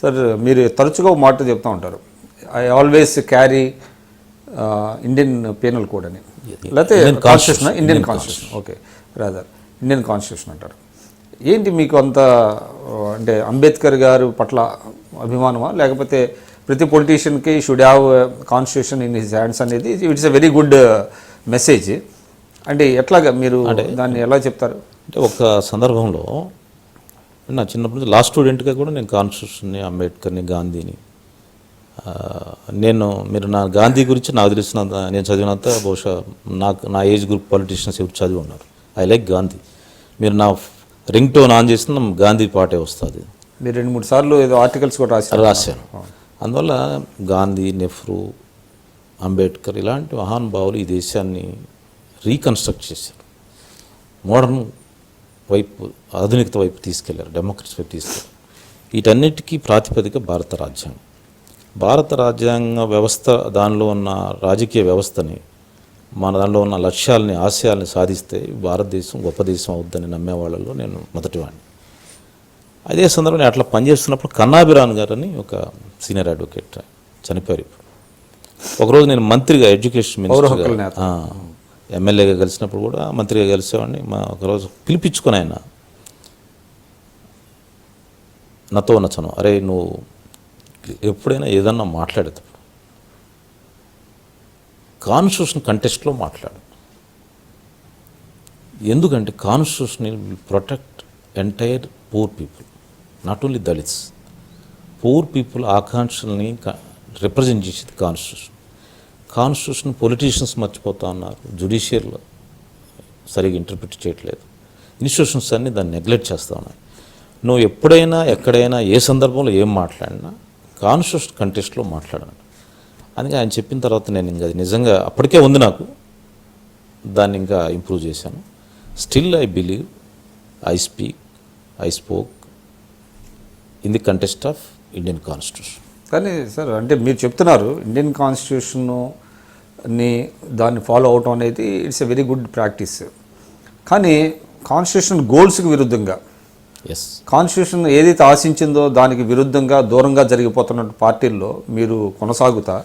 Sir మీరు తరచుగా ఒక మాట చెప్తూ ఉంటారు, I always carry Indian penal code అని, లేకపోతే constitution, Indian constitution, okay rather Indian constitution అంటారు. ఏంటి మీకు అంత అంటే అంబేద్కర్ గారు పట్ల అభిమానమా, లేకపోతే ప్రతి పొలిటీషియన్కి should have constitution in his hands అనేది it's a very good message. అంటే ఎట్లాగా మీరు దాన్ని ఎలా చెప్తారు? అంటే ఒక సందర్భంలో నా చిన్నప్పటి నుంచి లాస్ట్ స్టూడెంట్గా కూడా నేను కాన్స్టిట్యూషన్ని, అంబేద్కర్ని, గాంధీని మీరు నా గాంధీ గురించి నాకు తెలిసినంత, నేను చదివినంత బహుశా నా ఏజ్ గ్రూప్ పొలిటీషియన్స్ ఎవరు చదివి ఉన్నారు. I like Gandhi. మీరు నా రింగ్ టోన్ ఆన్ చేసిన గాంధీ పాటే వస్తుంది. మీరు 2-3 సార్లు ఏదో ఆర్టికల్స్ కూడా రాశాను. అందువల్ల గాంధీ, నెహ్రూ, అంబేద్కర్ ఇలాంటి మహానుభావులు ఈ దేశాన్ని రీకన్స్ట్రక్ట్ చేశారు. మోడర్న్ వైపు, ఆధునికత వైపు తీసుకెళ్లారు, డెమోక్రసీ వైపు తీసుకెళ్లారు. వీటన్నిటికీ ప్రాతిపదిక భారత రాజ్యాంగం. భారత రాజ్యాంగ వ్యవస్థ, దానిలో ఉన్న రాజకీయ వ్యవస్థని, మన దానిలో ఉన్న లక్ష్యాలని, ఆశయాల్ని సాధిస్తే భారతదేశం గొప్ప దేశం అవుద్దని నమ్మే వాళ్ళలో నేను మొదటివాడిని. అదే సందర్భంలో అట్లా పనిచేస్తున్నప్పుడు కన్నాభిరాన్ గారు అని ఒక సీనియర్ అడ్వకేట్ చనిపోయారు. ఒకరోజు నేను మంత్రిగా, ఎడ్యుకేషన్ మినిస్టర్గా, ఎమ్మెల్యేగా కలిసినప్పుడు కూడా మంత్రిగా కలిసేవాడిని. ఒకరోజు పిలిపించుకొని ఆయన నాతో నచ్చను, అరే నువ్వు ఎప్పుడైనా ఏదన్నా మాట్లాడేటప్పుడు కాన్స్టిట్యూషన్ కంటెస్ట్లో మాట్లాడు. ఎందుకంటే constitution will protect entire poor people, not only Dalits. Poor people ఆకాంక్షల్ని రిప్రజెంట్ చేసేది కాన్స్టిట్యూషన్. కాన్స్టిట్యూషన్ పొలిటీషియన్స్ మర్చిపోతా ఉన్నారు, జ్యుడిషియల్ సరిగ్గా ఇంటర్ప్రిట్ చేయట్లేదు, ఇన్స్టిట్యూషన్స్ అన్నీ దాన్ని నెగ్లెక్ట్ చేస్తూ ఉన్నాయి. నువ్వు ఎప్పుడైనా, ఎక్కడైనా, ఏ సందర్భంలో ఏం మాట్లాడినా కాన్స్టిట్యూషన్ కంటెస్ట్లో మాట్లాడాను. అందుకే ఆయన చెప్పిన తర్వాత నేను ఇంకా అది నిజంగా అప్పటికే ఉంది నాకు, దాన్ని ఇంకా ఇంప్రూవ్ చేశాను. Still I believe, I spoke in the contest of Indian constitution. కానీ సార్, అంటే మీరు చెప్తున్నారు ఇండియన్ కాన్స్టిట్యూషన్ని దాన్ని ఫాలో అవటం అనేది it's a very good practice. కానీ కాన్స్టిట్యూషన్ గోల్స్కి విరుద్ధంగా, కాన్స్టిట్యూషన్ ఏదైతే ఆశించిందో దానికి విరుద్ధంగా, దూరంగా జరిగిపోతున్న పార్టీల్లో మీరు కొనసాగుతా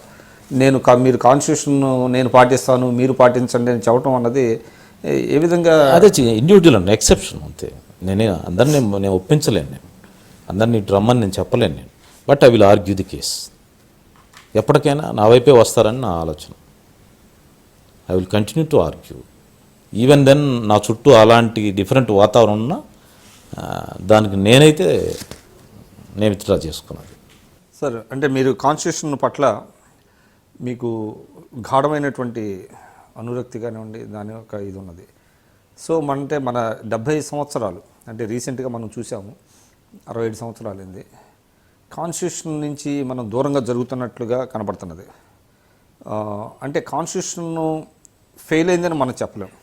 మీరు కాన్స్టిట్యూషన్ నేను పాటిస్తాను, మీరు పాటించండి అని చెప్పడం అన్నది ఏ విధంగా? అదే ఇండివిజువల్ అండి, ఎక్సెప్షన్ అంతే. అందరినీ నేను ఒప్పించలేను, నేను అందరినీ రమ్మని నేను చెప్పలేను నేను. But I will argue the case. ఎప్పటికైనా నా వైపే వస్తారని నా ఆలోచన. I will continue to argue. Even then నా చుట్టూ అలాంటి డిఫరెంట్ వాతావరణం ఉన్నా దానికి నేను విత్డ్రా చేసుకున్నాను. సార్, అంటే మీరు కాన్స్టిట్యూషన్ పట్ల మీకు గాఢమైనటువంటి అనురక్తి కానివ్వండి, దాని యొక్క ఇది ఉన్నది. సో మన 70 సంవత్సరాలు అంటే రీసెంట్గా మనం చూసాము, 67 సంవత్సరాలు అయింది. కాన్స్టిట్యూషన్ నుంచి మనం దూరంగా జరుగుతున్నట్లుగా కనబడుతున్నది. అంటే కాన్స్టిట్యూషన్ ఫెయిల్ అయిందని మనం చెప్పలేము.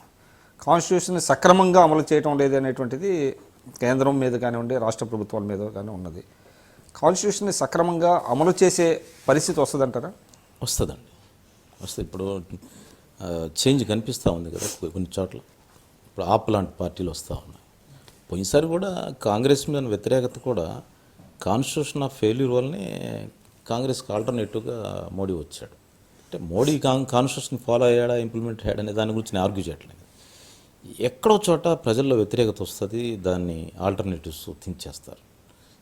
కాన్స్టిట్యూషన్ సక్రమంగా అమలు చేయటం లేదు అనేటువంటిది కేంద్రం మీద కానివ్వండి, రాష్ట్ర ప్రభుత్వాల మీద కానీ ఉన్నది. కాన్స్టిట్యూషన్ని సక్రమంగా అమలు చేసే పరిస్థితి వస్తుందంటారా? వస్తుంది. ఇప్పుడు చేంజ్ కనిపిస్తూ ఉంది కదా కొన్ని చోట్ల. ఇప్పుడు ఆప్ లాంటి పార్టీలు వస్తూ ఉన్నాయి. పోయినసారి కూడా కాంగ్రెస్ మీద వ్యతిరేకత కూడా కాన్స్టిట్యూషన్ ఆఫ్ ఫెయిల్యూర్ వల్లనే కాంగ్రెస్కి ఆల్టర్నేటివ్గా మోడీ వచ్చాడు. అంటే మోడీ కాన్స్టిట్యూషన్ ఫాలో అయ్యాడా, ఇంప్లిమెంట్ అయ్యాడా అనే దాని గురించి నేను ఆర్గ్యూ చేయట్లేదు. ఎక్కడో చోట ప్రజల్లో వ్యతిరేకత వస్తుంది, దాన్ని ఆల్టర్నేటివ్స్ థింక్ చేస్తారు.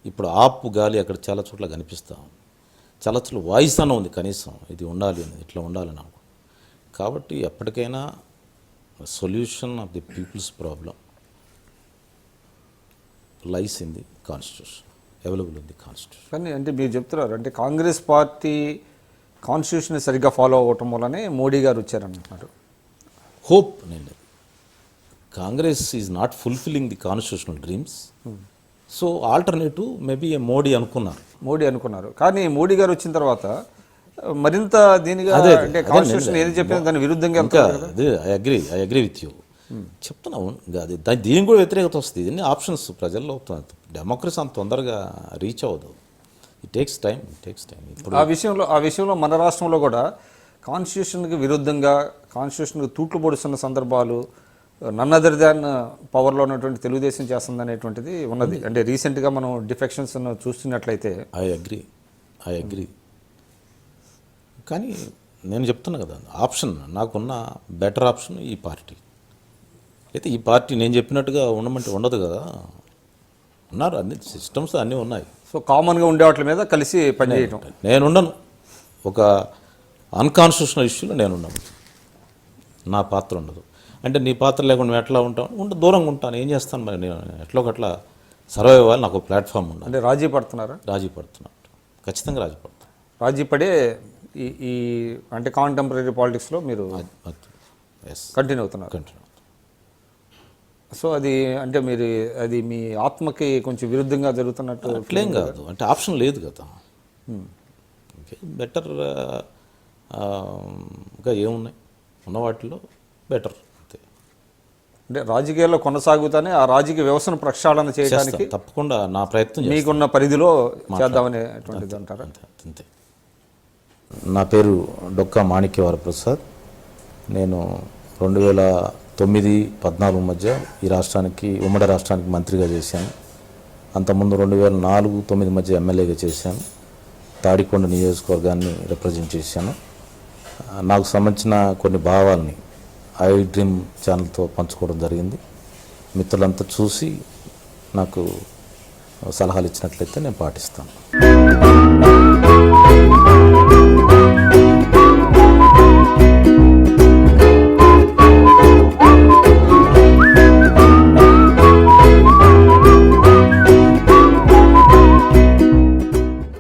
ఇప్పుడు ఆప్ గాలి అక్కడ చాలా చోట్ల కనిపిస్తూ ఉంది. చాలా చోట్ల వాయిస్ అన్న ఉంది, కనీసం ఇది ఉండాలి అని, ఇట్లా ఉండాలని అనుకో. కాబట్టి ఎప్పటికైనా solution of the people's problem lies in the constitution, available in the constitution. కానీ అంటే మీరు చెప్తున్నారు, అంటే కాంగ్రెస్ పార్టీ కాన్స్టిట్యూషన్ సరిగ్గా ఫాలో అవ్వటం వల్లనే మోడీ గారు వచ్చారంటున్నారు. హోప్ నేను, Congress is not fulfilling the constitutional dreams. So alternative maybe Modi అనుకున్నారు. కానీ మోడీ గారు వచ్చిన తర్వాత మరింత దీనిగా, అంటే కాన్స్టిట్యూషన్ ఏది చెప్పినా దాని విరుద్ధంగా ఐ అగ్రీ విత్ యూ చెప్తున్నావు. అది దీనికి కూడా వ్యతిరేకత వస్తుంది. ఇవన్నీ ఆప్షన్స్ ప్రజల్లో. డెమోక్రసీ అంత తొందరగా రీచ్ అవ్వదు. It takes time. ఇప్పుడు ఆ విషయంలో మన రాష్ట్రంలో కూడా కాన్స్టిట్యూషన్కి విరుద్ధంగా, కాన్స్టిట్యూషన్కి తూట్లు పొడుస్తున్న సందర్భాలు నన్ అదర్ దాన్ పవర్లో ఉన్నటువంటి తెలుగుదేశం చేస్తుంది అనేటువంటిది ఉన్నది. అంటే రీసెంట్గా మనం డిఫెక్షన్స్ చూస్తున్నట్లయితే ఐ అగ్రి కానీ నేను చెప్తున్నా కదా, ఆప్షన్ నాకున్న బెటర్ ఆప్షన్ ఈ పార్టీ. అయితే ఈ పార్టీ నేను చెప్పినట్టుగా ఉండమంటే ఉండదు కదా, ఉన్నారు అన్ని సిస్టమ్స్ అన్నీ ఉన్నాయి. సో కామన్గా ఉండే వాటి మీద కలిసి పనిచేయటం. నేనుండను, ఒక అన్కాన్స్టిట్యూషనల్ ఇష్యూలో నేనున్నాను, నా పాత్ర ఉండదు. అంటే నీ పాత్ర లేకుండా నువ్వు ఎట్లా ఉంటావు, దూరంగా ఉంటాను, ఏం చేస్తాను మరి, నేను ఎట్లో ఒకట్లా సర్వైవ్ అవ్వాలి, నాకు ఒక ప్లాట్ఫామ్ ఉండదు. అంటే రాజీ పడుతున్నారా? రాజీ పడుతున్నాను, ఖచ్చితంగా రాజీ పడుతున్నాను. రాజీ పడే ఈ అంటే కాంటెంపరీ పాలిటిక్స్లో మీరు కంటిన్యూ అవుతున్నారు. సో అది అంటే మీరు అది మీ ఆత్మకి కొంచెం విరుద్ధంగా జరుగుతున్నట్టు అట్లేం కాదు, అంటే ఆప్షన్ లేదు కదా. ఓకే, బెటర్ ఇంకా ఏమున్నాయి, ఉన్న వాటిలో బెటర్ అంతే. అంటే రాజకీయాల్లో కొనసాగుతానే ఆ రాజకీయ వ్యవస్థను ప్రక్షాళన చేయడానికి తప్పకుండా నా ప్రయత్నం మీకున్న పరిధిలో చేద్దామనేటువంటిది అంటారా? అంతే. నా పేరు డొక్కా మాణిక్యవర ప్రసాద్. నేను 2009-14 మధ్య ఈ రాష్ట్రానికి, ఉమ్మడి రాష్ట్రానికి మంత్రిగా చేశాను. అంతకుముందు 2004-9 మధ్య ఎమ్మెల్యేగా చేశాను. తాడికొండ నియోజకవర్గాన్ని రిప్రజెంట్ చేశాను. నాకు సంబంధించిన కొన్ని భావాల్ని ఐ డ్రీమ్ ఛానల్తో పంచుకోవడం జరిగింది. మిత్రులంతా చూసి నాకు సలహాలు ఇచ్చినట్లయితే నేను పాటిస్తాను.